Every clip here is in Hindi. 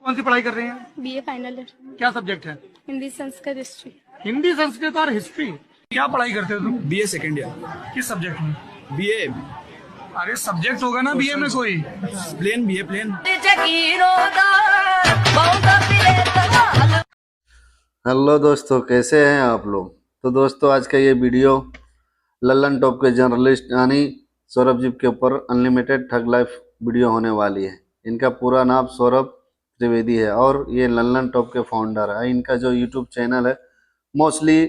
कौन सी पढ़ाई कर रहे हैं? बीए फाइनल ईयर, क्या सब्जेक्ट है? हिंदी संस्कृत हिस्ट्री। हिंदी, संस्कृत और हिस्ट्री। क्या पढ़ाई करते हो तुम? BA second year. किस सब्जेक्ट में? बीए। अरे सब्जेक्ट होगा ना बीए में कोई। Plane BA plane. हेलो दोस्तों, कैसे हैं आप लोग? तो दोस्तों, आज का ये वीडियो लल्लन टॉप के जर्नलिस्ट यानी सौरभ जी के ऊपर अनलिमिटेड ठग लाइफ वीडियो होने वाली है। इनका पूरा नाम सौरभ त्रिवेदी है और ये लल्लन टॉप के फाउंडर है। इनका जो यूट्यूब चैनल है मोस्टली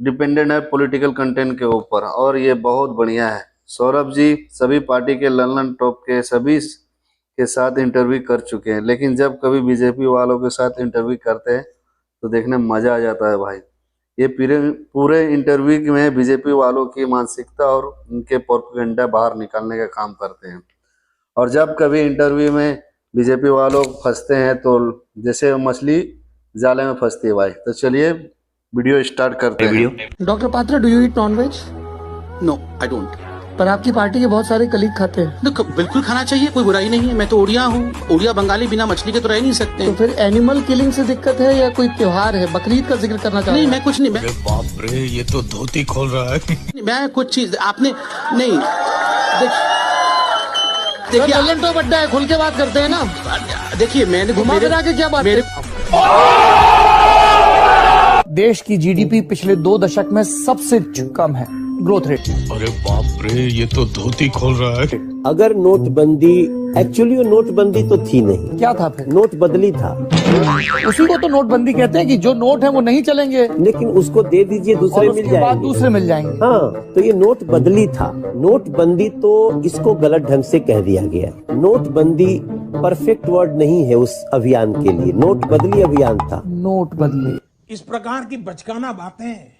डिपेंडेंट है पॉलिटिकल कंटेंट के ऊपर और ये बहुत बढ़िया है। सौरभ जी सभी पार्टी के लल्लन टॉप के सभी के साथ इंटरव्यू कर चुके हैं, लेकिन जब कभी बीजेपी वालों के साथ इंटरव्यू करते हैं तो देखने में मज़ा आ जाता है भाई। ये पूरे इंटरव्यू में बीजेपी वालों की मानसिकता और उनके प्रोपेगेंडा बाहर निकालने का काम करते हैं। और जब कभी इंटरव्यू में बीजेपी वालों फंसते हैं तो जैसे मछली जाले में फंसती है भाई। तो चलिए वीडियो स्टार्ट करते हैं। Doctor Patra, do you eat nonveg? No, I don't. पर आपकी पार्टी के बहुत सारे कलीग खाते हैं। तो बिल्कुल खाना चाहिए, कोई बुराई नहीं है। मैं तो उड़िया हूँ, उड़िया बंगाली बिना मछली के तो रह नहीं सकते। तो फिर एनिमल किलिंग से दिक्कत है या कोई त्योहार है? बकरीद का जिक्र करना चाहते हैं? नहीं, मैं कुछ नहीं। बाप रे, ये तो धोती खोल रहा है। मैं कुछ चीज आपने नहीं देखिए, लल्लन टॉप अड्डा है, खुल के बात करते हैं ना। देखिए मैंने घुमा फिरा के क्या बात मेरे देश की जीडीपी पिछले 2 दशक में सबसे कम है ग्रोथ रेट। अरे बाप रे, ये तो धोती खोल रहा है। अगर नोटबंदी, एक्चुअली वो नोटबंदी तो थी नहीं। क्या था फिर? नोट बदली था। उसी को तो नोटबंदी कहते हैं कि जो नोट है वो नहीं चलेंगे, लेकिन उसको दे दीजिए, दूसरे मिल बाद जाएंगे। दूसरे मिल जाएंगे। हाँ, तो ये नोट बदली था। नोटबंदी तो इसको गलत ढंग से कह दिया गया। नोटबंदी परफेक्ट वर्ड नहीं है उस अभियान के लिए। नोट बदली अभियान था। नोट बदले। इस प्रकार की बचकाना बातें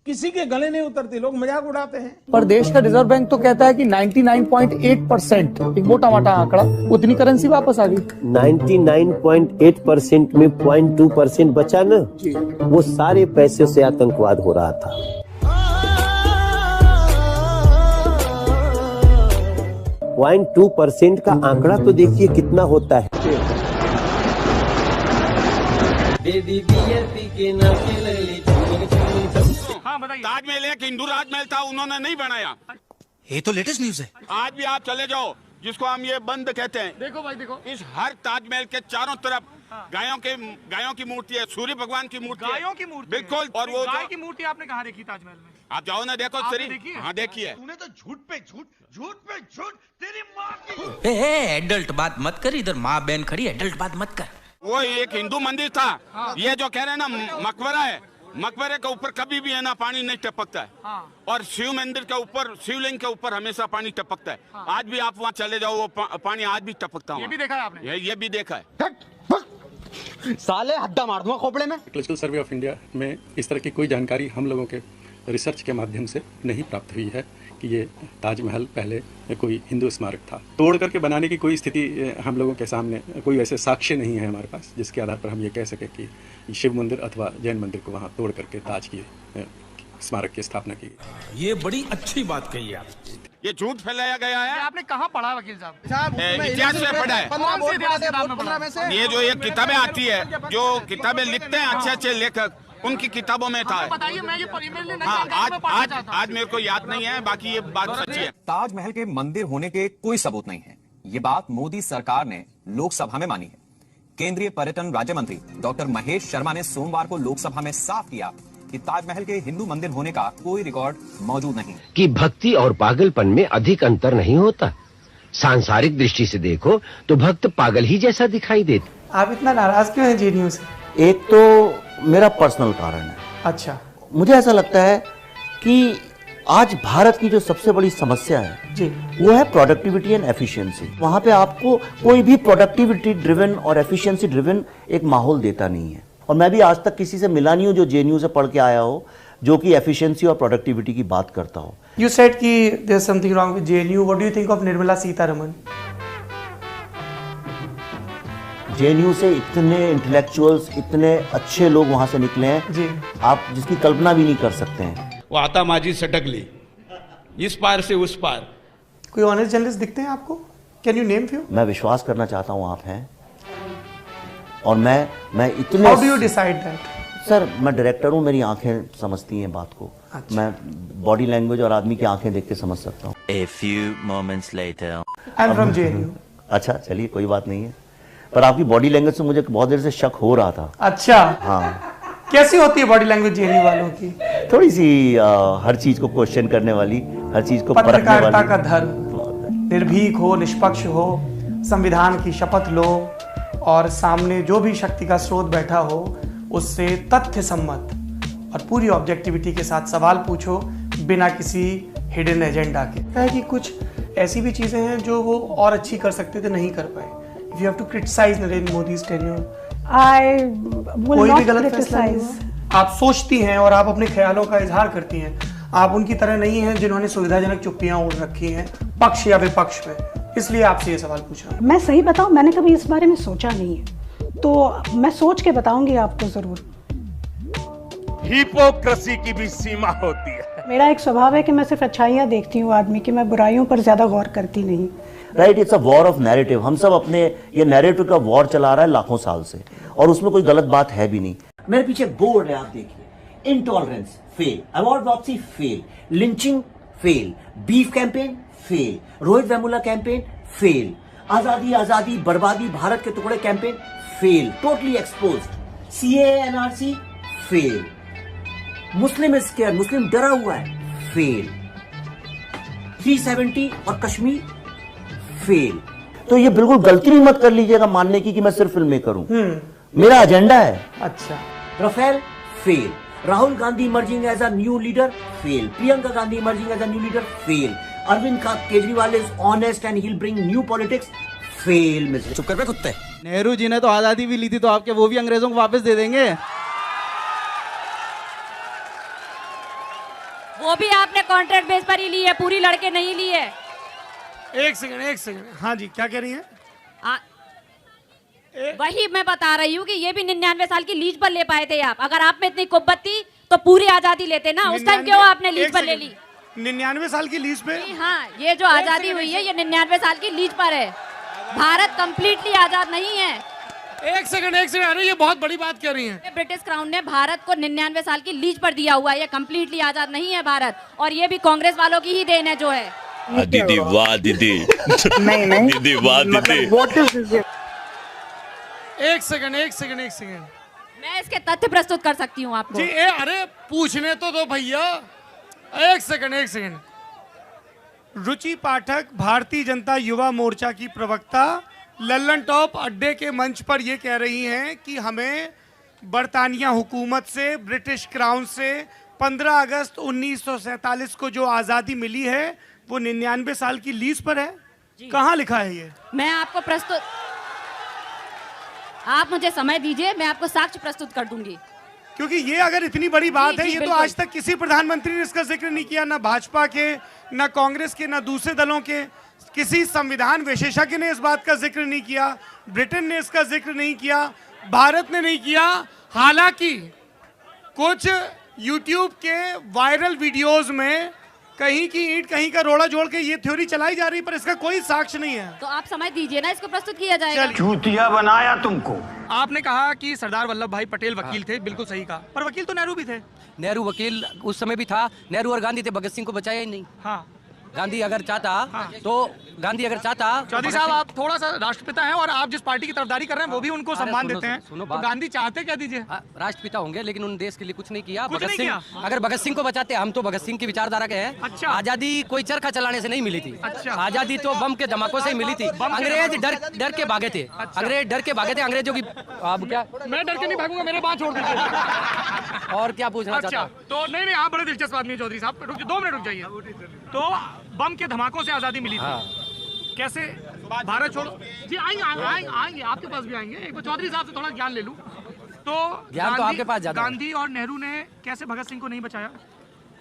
किसी के गले नहीं उतरती, लोग मजाक उड़ाते हैं। पर देश का रिजर्व बैंक तो कहता है कि 99.8%, एक मोटा मोटा आंकड़ा, उतनी करेंसी वापस आ गई। 99.8% में 0.2% बचा ना, वो सारे पैसे से आतंकवाद हो रहा था। पॉइंट 2% का आंकड़ा तो देखिए कितना होता है। हाँ बताइए। ताजमहल एक हिंदू राजमहल था, उन्होंने नहीं बनाया। ये तो लेटेस्ट न्यूज है। आज भी आप चले जाओ, जिसको हम ये बंद कहते हैं, देखो भाई देखो, इस हर ताजमहल के चारों तरफ गायों की मूर्ति है, सूर्य भगवान की मूर्ति है। गायों की मूर्ति? बिल्कुल। और वो गाय की मूर्ति आपने कहाँ देखी ताजमहल में? आप जाओ ना, देखो आपने सरी। देखी है? हाँ देखिए। तूने तो झूठ पे झूठ तेरी माँ की। एडल्ट बात मत कर, इधर माँ बहन खड़ी, एडल्ट बात मत कर। वो एक हिंदू मंदिर था। ये जो कह रहे हैं ना मकबरा है, मकबरे के ऊपर कभी भी है ना पानी नहीं टपकता है। और शिव मंदिर के ऊपर, शिवलिंग के ऊपर हमेशा पानी टपकता है। आज भी आप वहाँ चले जाओ, वो पानी आज भी टपकता है। ये भी देखा है आपने? ये भी देखा है। साले हड्डा मार दूंगा खोपड़े में। कल्चरल सर्वे ऑफ इंडिया में इस तरह की कोई जानकारी हम लोगों के रिसर्च के माध्यम से नहीं प्राप्त हुई है कि ये ताजमहल पहले कोई हिंदू स्मारक था। तोड़ करके बनाने की कोई स्थिति हम लोगों के सामने कोई ऐसे साक्ष्य नहीं है हमारे पास जिसके आधार पर हम ये कह सके कि शिव मंदिर अथवा जैन मंदिर को वहाँ तोड़ करके ताज की स्मारक की स्थापना की। ये बड़ी अच्छी बात कही आप। ये झूठ फैलाया गया है। आपने कहाँ पढ़ा वकील साहब? इतिहास में पढ़ा है। कौन से इतिहास किताब में पढ़ा? ये जो ये किताबें आती है, जो किताबें लिखते हैं अच्छे अच्छे लेखक, उनकी किताबों में था। बताइए, मैं ये ईमेल आज मेरे को याद नहीं है, बाकी ये बात सच्ची है। ताजमहल के मंदिर होने के कोई सबूत नहीं है। ये बात मोदी सरकार ने लोकसभा में मानी है। केंद्रीय पर्यटन राज्य मंत्री डॉक्टर महेश शर्मा ने सोमवार को लोकसभा में साफ किया कि ताजमहल के हिंदू मंदिर होने का कोई रिकॉर्ड मौजूद नहीं कि भक्ति और पागलपन में अधिक अंतर नहीं होता। सांसारिक दृष्टि से देखो तो भक्त पागल ही जैसा दिखाई देते। आप इतना नाराज क्यों हैं जेडीयू से? एक तो मेरा पर्सनल कारण है। अच्छा। मुझे ऐसा लगता है कि आज भारत की जो सबसे बड़ी समस्या है जी, वो है प्रोडक्टिविटी एंड एफिशिएंसी। वहाँ पे आपको कोई भी प्रोडक्टिविटी ड्रिवन और एफिशिएंसी ड्रिवन एक माहौल देता नहीं है। और मैं भी आज तक किसी से मिला नहीं हूँ जो जेएनयू से पढ़ के आया हो, जो कि एफिशिएंसी और प्रोडक्टिविटी की बात करता हो। यू सेड कि there is something wrong with JNU. What do you think of Nirmala Sitharaman? JNU से इतने इंटेलेक्चुअल्स, इतने अच्छे लोग वहाँ से निकले हैं जी, आप जिसकी कल्पना भी नहीं कर सकते हैं। वो आता माजी सटक ली, इस पार से उस पार। कोई ऑनेस्ट जर्नलिस्ट दिखते हैं आपको? Can you name few? मैं विश्वास करना चाहता हूँ आप हैं। और मैं इतने how do you decide that? Sir मैं डायरेक्टर हूँ, मेरी आंखें समझती हैं बात को। अच्छा। मैं बॉडी लैंग्वेज और आदमी की आंखें देख के समझ सकता हूँ। A few moments later. I am from JNU. अच्छा चलिए कोई बात नहीं है, पर आपकी बॉडी लैंग्वेज से मुझे बहुत देर से शक हो रहा था। अच्छा, हाँ कैसी होती है बॉडी लैंग्वेज जेएनयू वालों की? थोड़ी सी हर चीज को क्वेश्चन करने वाली, हर चीज को परखने पत्रकारिता वाली। का धर्म, निर्भीक हो, निष्पक्ष हो, संविधान की शपथ लो और सामने जो भी शक्ति का स्रोत बैठा हो उससे तथ्य सम्मत और पूरी ऑब्जेक्टिविटी के साथ सवाल पूछो बिना किसी हिडन एजेंडा के। है कि कुछ ऐसी भी चीजें हैं जो वो और अच्छी कर सकते थे, नहीं कर पाए। If you have to criticise Narendra Modi's tenure, कोई भी गलत फैसला नहीं हुआ। आप सोचती हैं और आप अपने ख्यालों का इजहार करती हैं। आप उनकी तरह नहीं हैं जिन्होंने सुविधाजनक चुप्पियां ओढ़ रखी हैं पक्ष या विपक्ष में, इसलिए आपसे ये सवाल पूछ रहा हूं। मैं सही बताऊं, मैंने कभी इस बारे में सोचा नहीं है, तो मैं सोच के बताऊंगी आपको जरूर। हिपोक्रेसी की भी सीमा होती है। मेरा एक स्वभाव है कि मैं सिर्फ अच्छाइयां देखती हूँ आदमी की, मैं बुराइयों पर ज्यादा गौर करती नहीं। Right, it's a war of narrative. हम सब अपने ये नैरेटिव का वॉर चला रहा है लाखों साल से, और उसमें कोई गलत बात है भी नहीं। मेरे पीछे बोर्ड है, आप देखिए। इंटॉलरेंस फेल, अवॉर्ड वापसी fail, lynching fail, beef campaign fail, Rohit Vemula campaign fail, आजादी आजादी बर्बादी भारत के टुकड़े campaign fail, totally exposed, CAA NRC fail, Muslim is scared, Muslim डरा हुआ है फेल, 370 और कश्मीर फेल। तो ये बिल्कुल गलती भी मत कर लीजिएगा मानने की कि मैं सिर्फ फिल्म मेकर हूं। मेरा एजेंडा है। अच्छा। Rafale fail, Rahul Gandhi emerging as a new leader fail, Priyanka Gandhi emerging as a new leader fail, Arvind Kejriwal is honest and he will bring new politics fail. Mister चुप कर बे कुत्ते। नेहरू जी ने तो आजादी भी ली थी, तो आपके वो भी अंग्रेजों को वापस दे देंगे? वो भी आपने कॉन्ट्रैक्ट बेस पर ही ली है, पूरी लड़के नहीं ली है। एक सेकंड। हाँ जी, क्या कह रही हैं? वही मैं बता रही हूँ कि ये भी 99 साल की लीज पर ले पाए थे आप। अगर आप में इतनी कुब्बत थी तो पूरी आजादी लेते ना, उस टाइम क्यों आपने लीज पर ले ली? 99 साल की लीज पे? हाँ, ये जो आजादी हुई है ये 99 साल की लीज पर है। भारत कंप्लीटली आजाद नहीं है। एक सेकंड, अरे ये बहुत बड़ी बात कह रही हैं। ब्रिटिश क्राउन ने भारत को 99 साल की लीज पर दिया हुआ है, ये कंप्लीटली आजाद नहीं है भारत, और ये भी कांग्रेस वालों की ही देन है जो है। दीदी वाह दीदी। नहीं दीदी वाह दीदी। एक सेकंड। मैं इसके तथ्य प्रस्तुत कर सकती हूँ आपको। जी अरे पूछने तो दो भैया। एक सेकंड। रुचि पाठक भारतीय जनता युवा मोर्चा की प्रवक्ता लल्लन टॉप अड्डे के मंच पर यह कह रही हैं कि हमें बरतानिया हुकूमत से, ब्रिटिश क्राउन से 15 अगस्त 1947 को जो आज़ादी मिली है वो 99 साल की लीज पर है। कहाँ लिखा है ये? मैं आपको प्रस्तुत, आप मुझे समय दीजिए, मैं आपको साक्ष्य प्रस्तुत कर दूंगी। क्योंकि ये अगर इतनी बड़ी बात है, ये तो आज तक किसी प्रधानमंत्री ने इसका जिक्र नहीं किया, ना भाजपा के, ना कांग्रेस के, ना दूसरे दलों के, किसी संविधान विशेषज्ञ ने इस बात का जिक्र नहीं किया, ब्रिटेन ने इसका जिक्र नहीं किया, भारत ने नहीं किया। हालांकि कुछ यूट्यूब के वायरल वीडियोस में कहीं की ईंट कहीं का रोड़ा जोड़ के ये थ्योरी चलाई जा रही, पर इसका कोई साक्ष्य नहीं है। तो आप समय दीजिए ना, इसको प्रस्तुत किया जाएगा। चूतिया बनाया तुमको। आपने कहा कि सरदार वल्लभ भाई पटेल वकील थे, बिल्कुल सही कहा, पर वकील तो नेहरू भी थे। नेहरू वकील उस समय भी था, नेहरू और गांधी थे, भगत सिंह को बचाया ही नहीं। हाँ, गांधी अगर चाहता चौधरी साहब आप थोड़ा सा राष्ट्रपिता हैं और आप जिस पार्टी की तरफदारी कर रहे हैं वो भी उनको सम्मान देते हैं, तो गांधी चाहते क्या दीजिए? राष्ट्रपिता होंगे लेकिन उन देश के लिए कुछ नहीं किया। भगत सिंह, अगर भगत सिंह को बचाते, हम तो भगत सिंह की विचारधारा के हैं। अच्छा। आजादी कोई चरखा चलाने से नहीं मिली थी। अच्छा। आजादी तो बम के धमाकों से ही मिली थी। अंग्रेज डर के भागे थे। अंग्रेज डर के भागे थे अंग्रेजों की। अब क्या, मैं डर के नहीं भागूंगा, मेरे बात छोड़ दीजिए। और क्या पूछना चाहता? तो नहीं, आप बड़े दिलचस्प आदमी हैं चौधरी साहब, 2 मिनट रुक जाइए। तो बम के धमाकों से आजादी मिली थी, कैसे भारत छोड़ो जी आएंगे आपके पास भी आएंगे, एक बार चौधरी साहब से थोड़ा ज्ञान ले लूं। तो ज्ञान तो आपके पास ज्यादा है। गांधी और नेहरू ने कैसे भगत सिंह को नहीं बचाया?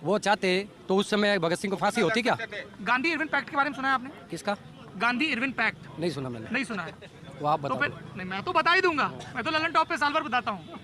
वो चाहते तो उस समय भगत सिंह को फांसी होती क्या? गांधी इरविन पैक्ट के बारे में सुना है आपने? किसका? Gandhi Irwin pact. नहीं सुना मैंने। नहीं सुना है? वो आप तो बताओ। फिर नहीं, मैं तो बता ही दूंगा, मैं तो ललन टॉप पे साल भर बताता हूँ।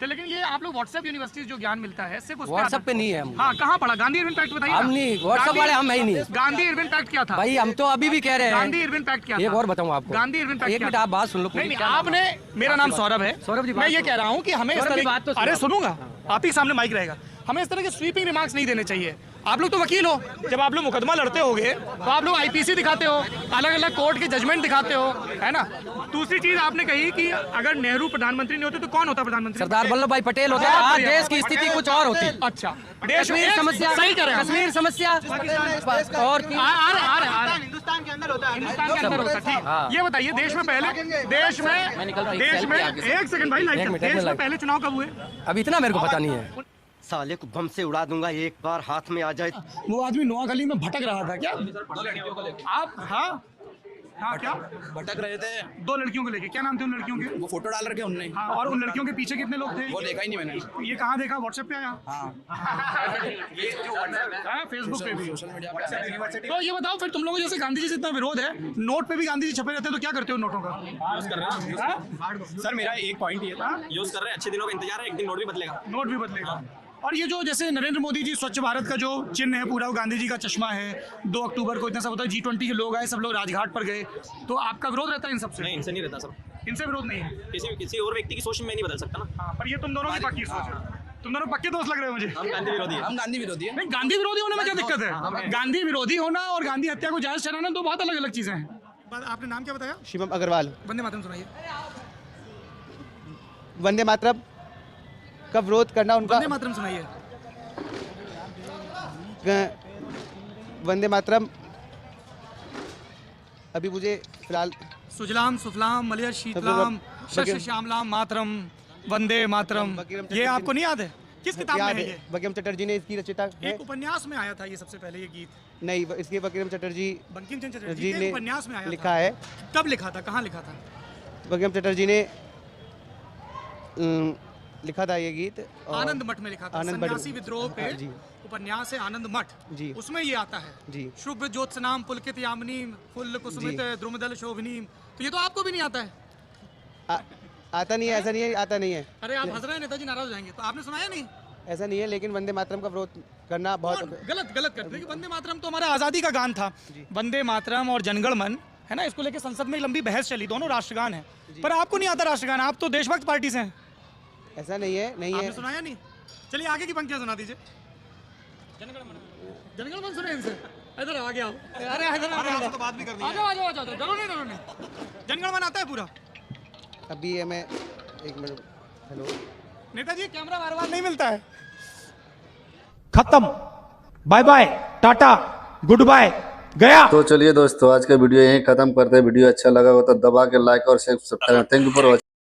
तो लेकिन ये आप लोग व्हाट्सएप यूनिवर्सिटी जो ज्ञान मिलता है सिर्फ उस व्हाट्सएप पे नहीं है हम। हाँ, कहाँ पढ़ा? गांधी इरविन पैक्ट बताइए। हम नहीं, व्हाट्सएप वाले हम है ही नहीं। गांधी इरविन पैक्ट क्या था भाई? हम तो अभी भी कह रहे हैं गांधी इरविन पैक्ट क्या था। एक और बताऊं आपको, गांधी इरविन पैक्ट। एक मिनट आप बात सुन लो। नहीं, आपने, मेरा नाम सौरभ है, सौरभ जी, मैं ये कह रहा हूँ कि हमें इस तरह बात तो अरे सुनूंगा, आप ही सामने माइक रहेगा, हमें इस तरह के स्वीपिंग रिमार्क्स नहीं देने चाहिए। आप लोग तो वकील हो, जब आप लोग मुकदमा लड़ते होगे तो आप लोग आईपीसी दिखाते हो, अलग अलग कोर्ट के जजमेंट दिखाते हो, है ना। दूसरी चीज आपने कही कि अगर नेहरू प्रधानमंत्री नहीं होते तो कौन होता प्रधानमंत्री? सरदार वल्लभ भाई पटेल होते। आज देश की स्थिति कुछ और होती। अच्छा, देश में समस्या, सही कह रहे हैं, कश्मीर समस्या और हिंदुस्तान के अंदर होता है, हिंदुस्तान के अंदर होता है। ठीक, ये बताइए, देश में पहले, देश में एक सेकंड भाई, देश में पहले चुनाव कब हुए? अब इतना मेरे को पता नहीं है। साले को बम से उड़ा दूंगा एक बार हाथ में आ जाए। वो आदमी नोआखली में भटक रहा था क्या? आप? हाँ हाँ, क्या भटक रहे थे? 2 लड़कियों को लेके। क्या नाम थे उन लड़कियों के? वो फोटो डाल रखे उनने। हाँ, और उन लड़कियों के पीछे कितने लोग थे? वो देखा ही नहीं मैंने। ये कहाँ देखा? व्हाट्सएप पे आया? फेसबुक पे भी, सोशल मीडिया पे। तो ये बताओ फिर, तुम लोगों जैसे गांधी जी से इतना विरोध है, नोट पे भी गांधी जी छपे रहते हैं, तो क्या करते हो नोटों का? यूज कर रहे हैं सर, मेरा एक पॉइंट ये था, यूज कर रहे हैं, अच्छे दिनों का इंतजार है, एक दिन नोट भी बदलेगा। नोट भी बदलेगा। और ये जो जैसे नरेंद्र मोदी जी स्वच्छ भारत का जो चिन्ह है पूरा, वो गांधी जी का चश्मा है। 2 अक्टूबर को इतना सब होता है, G20 के लोग आए, सब लोग राजघाट पर गए, तो आपका विरोध रहता है इन सबसे? नहीं, इनसे नहीं रहता सर, इनसे विरोध नहीं है। किसी और व्यक्ति की सोच में नहीं बदल सकता ना। हाँ, पर ये तुम दोनों की पक्की सोच है, तुम दोनों पक्के दोस्त लग रहे हो मुझे। हम गांधी विरोधी है। हम गांधी विरोधी है। नहीं, गांधी विरोधी होने में क्या दिक्कत है? गांधी विरोधी होना और गांधी हत्या को जायज ठहराना तो बहुत अलग अलग चीजें हैं। आपने नाम क्या बताया? शिवम अग्रवाल। वंदे मातरम सुनाइए। वंदे मातरम का विरोध करना उनका। वंदे मातरम सुनाइए। वंदे मातरम अभी मुझे फिलहाल सुजलाम सुफलाम मलय शीतलाम शस्य श्यामलाम मातरम वंदे मातरम, ये आपको नहीं याद है? किस किताब में है ये? बंकिम चटर्जी ने इसकी रचयिता है। एक उपन्यास में आया था ये सबसे पहले, ये गीत। नहीं, इसके बंकिम चटर्जी ने उपन्यास में आया लिखा है। कब लिखा था, कहाँ लिखा था? बंकिम चटर्जी ने लिखा था ये गीत, आनंद मठ में लिखा था। सन्यासी विद्रोह पे उपन्यास है आनंद मठ जी, उसमें ये आता है जी। शुभ ज्योत्सनाम पुलकित यामिनी फुल्ल कुसुमित द्रुमदल शोभिनी। तो ये तो आपको भी नहीं आता है? आता नहीं है, ऐसा नहीं है, आता नहीं है। अरे आप हंस रहे हैं, नेताजी नाराज हो जाएंगे। तो आपने सुनाया नहीं? ऐसा नहीं है, लेकिन वंदे मातरम का विरोध करना बहुत गलत करते हैं। वंदे मातरम तो हमारा आज़ादी का गान था। वंदे मातरम और जनगण मन, है ना, इसको लेकर संसद में लंबी बहस चली, दोनों राष्ट्रगान है, पर आपको नहीं आता राष्ट्रगान, आप तो देशभक्त पार्टी से हैं। ऐसा नहीं है, नहीं है। सुनाया नहीं? चलिए आगे की पंक्तियां सुना दीजिए। जनगण मन सुने इनसे। इधर आगे आओ। अरे इधर आओ, तो बात भी करनी है। आ जाओ। डरो नहीं। जनगण मन आता है पूरा? अभी है, मैं एक मिनट। हेलो नेताजी, कैमरा बार नहीं मिलता है। खत्म, bye bye, tata, goodbye, गया। तो चलिए दोस्तों, आज का वीडियो यहीं खत्म करते हैं। वीडियो अच्छा लगा हो तो दबा के लाइक और subscribe. Thank you for watching.